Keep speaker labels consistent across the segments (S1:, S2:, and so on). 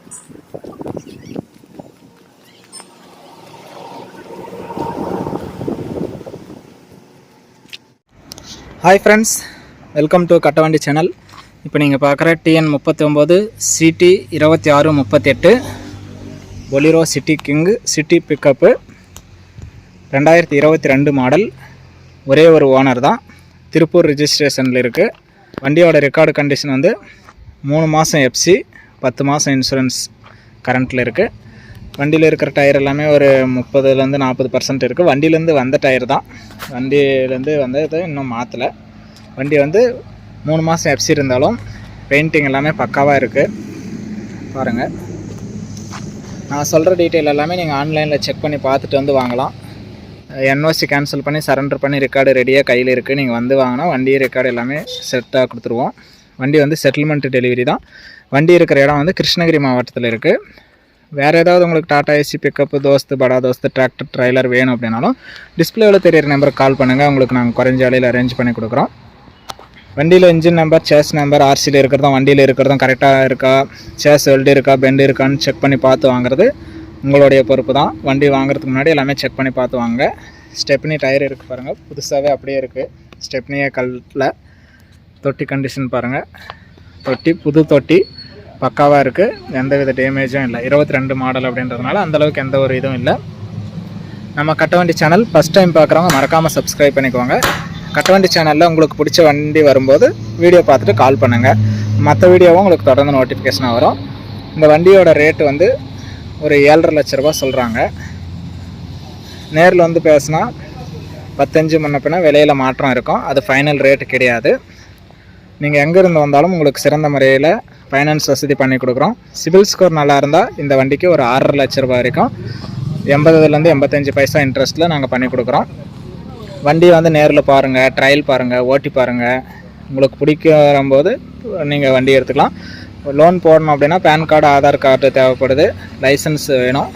S1: Hi friends, welcome to Kattavandi channel. இப்போ நீங்கள் பார்க்குற TN 39 CD 2638 Bolero city king city pickup 2022 model. ஒரே ஒரு ஓனர் தான், திருப்பூர் ரிஜிஸ்ட்ரேஷனில் இருக்குது. வண்டியோட ரெக்கார்டு கண்டிஷன் வந்து 3 மாதம் எஃப்சி, 10 மாதம் இன்சூரன்ஸ் கரண்ட்டில் இருக்குது. வண்டியில் இருக்கிற டயர் எல்லாமே ஒரு 30லேருந்து 40% இருக்குது. வண்டியிலேருந்து வந்த டயர் தான், வண்டியிலேருந்து வந்தது இன்னும் மாற்றலை. வண்டி வந்து 3 மாதம் எஃப்சி இருந்தாலும் பெயிண்டிங் எல்லாமே பக்காவாக இருக்குது. பாருங்கள், நான் சொல்கிற டீட்டெயில் எல்லாமே நீங்கள் ஆன்லைனில் செக் பண்ணி பார்த்துட்டு வந்து வாங்கலாம். என்ஓசி கேன்சல் பண்ணி சரண்டர் பண்ணி ரெக்கார்டு ரெடியாக கையில் இருக்குது. நீங்கள் வந்து வாங்கினா வண்டி ரெக்கார்டு எல்லாமே செட்டாக கொடுத்துருவோம். வண்டி வந்து செட்டில்மெண்ட் டெலிவரி தான். வண்டி இருக்கிற இடம் வந்து கிருஷ்ணகிரி மாவட்டத்தில் இருக்குது. வேறு ஏதாவது உங்களுக்கு டாடா ஏசி பிக்கப்பு, தோஸ்து, படா தோஸ்து, டிராக்டர், ட்ரைலர் வேணும் அப்படின்னாலும் டிஸ்பிளேவில் தெரியிற நம்பருக்கு கால் பண்ணுங்கள். உங்களுக்கு நாங்கள் குறைஞ்ச விலையில் அரேஞ்ச் பண்ணி கொடுக்குறோம். வண்டியில் இன்ஜின் நம்பர், சேஸ் நம்பர், ஆர்சியில் இருக்கிறதும் வண்டியில் இருக்கிறதும் கரெக்டாக இருக்கா, சேஸ் வெல்டு இருக்கா, பெண்டு இருக்கான்னு செக் பண்ணி பார்த்து வாங்குறது உங்களுடைய பொறுப்பு தான். வண்டி வாங்குறதுக்கு முன்னாடி எல்லாமே செக் பண்ணி பார்த்து வாங்க. ஸ்டெப்னி டயர் இருக்குது பாருங்கள், புதுசாகவே அப்படியே இருக்குது. ஸ்டெப்னியே கல்லில். தொட்டி கண்டிஷன் பாருங்கள், தொட்டி புது தொட்டி பக்காவாக இருக்குது, எந்தவித டேமேஜும் இல்லை. 22 மாடல் அப்படின்றதுனால அந்தளவுக்கு எந்த ஒரு இதுவும் இல்லை. நம்ம கட்டவண்டி சேனல் ஃபஸ்ட் டைம் பார்க்குறவங்க மறக்காமல் சப்ஸ்கிரைப் பண்ணிக்கோங்க. கட்டவண்டி சேனலில் உங்களுக்கு பிடிச்ச வண்டி வரும்போது வீடியோ பார்த்துட்டு கால் பண்ணுங்கள். மற்ற வீடியோவும் உங்களுக்கு தொடர்ந்து நோட்டிஃபிகேஷனாக வரும். இந்த வண்டியோட ரேட்டு வந்து ஒரு 7.5 லட்ச ரூபா சொல்கிறாங்க. நேரில் வந்து பேசினா 15 முன்ன பின்ன விலையில் மாற்றம் இருக்கும். அது ஃபைனல் ரேட்டு கிடையாது. நீங்கள் எங்கேருந்து வந்தாலும் உங்களுக்கு சிறந்த முறையில் ஃபைனான்ஸ் வசதி பண்ணி கொடுக்குறோம். சிபில் ஸ்கோர் நல்லா இருந்தால் இந்த வண்டிக்கு ஒரு 6.5 லட்ச ரூபா வரைக்கும் 80லேருந்து 85 பைசா இன்ட்ரெஸ்ட்டில் நாங்கள் பண்ணி கொடுக்குறோம். வண்டி வந்து நேரில் பாருங்கள், ட்ரையல் பாருங்கள், ஓட்டி பாருங்கள். உங்களுக்கு பிடிக்க வரும்போது நீங்கள் வண்டி எடுத்துக்கலாம். லோன் போடணும் அப்படின்னா பேன் கார்டு, ஆதார் கார்டு தேவைப்படுது, லைசன்ஸ் வேணும்.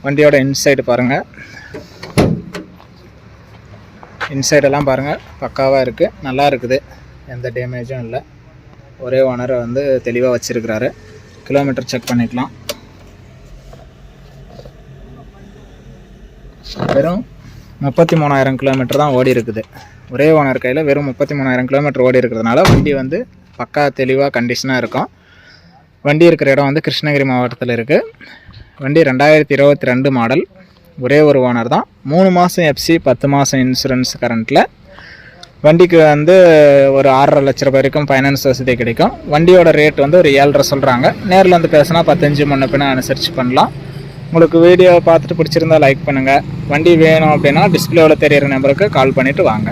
S1: வண்டியோட இன்சைடு பாருங்கள், இன்சைடெல்லாம் பாருங்கள் பக்காவாக இருக்குது, நல்லா இருக்குது, எந்த டேமேஜும் இல்லை. ஒரே ஓனரை வந்து தெளிவாக வச்சுருக்கிறாரு. கிலோமீட்டர் செக் பண்ணிக்கலாம். வெறும் 33,000 கிலோமீட்டர் தான் ஓடி இருக்குது. ஒரே ஓனர் கையில் வெறும் 33,000 கிலோமீட்டர் ஓடி இருக்கிறதுனால வண்டி வந்து பக்கா தெளிவாக கண்டிஷனாக இருக்கும். வண்டி இருக்கிற இடம் வந்து கிருஷ்ணகிரி மாவட்டத்தில் இருக்குது. வண்டி 2022 மாடல். ஒரே ஒரு ஓனர் தான். 3 மாதம் எஃப்சி, 10 மாதம் இன்சூரன்ஸ் கரண்ட்டில். வண்டிக்கு வந்து ஒரு 6.5 லட்ச ரூபாய் வரைக்கும் ஃபைனான்ஸ் வசதி கிடைக்கும். வண்டியோட ரேட் வந்து ஒரு 7.5 சொல்கிறாங்க. நேரில் வந்து பேசினா 15 முன்ன பின்ன அனுசரித்து பண்ணலாம். உங்களுக்கு வீடியோ பார்த்துட்டு பிடிச்சிருந்தா லைக் பண்ணுங்கள். வண்டி வேணும் அப்படின்னா டிஸ்பிளேவில் தெரியிற நம்பருக்கு கால் பண்ணிவிட்டு வாங்க.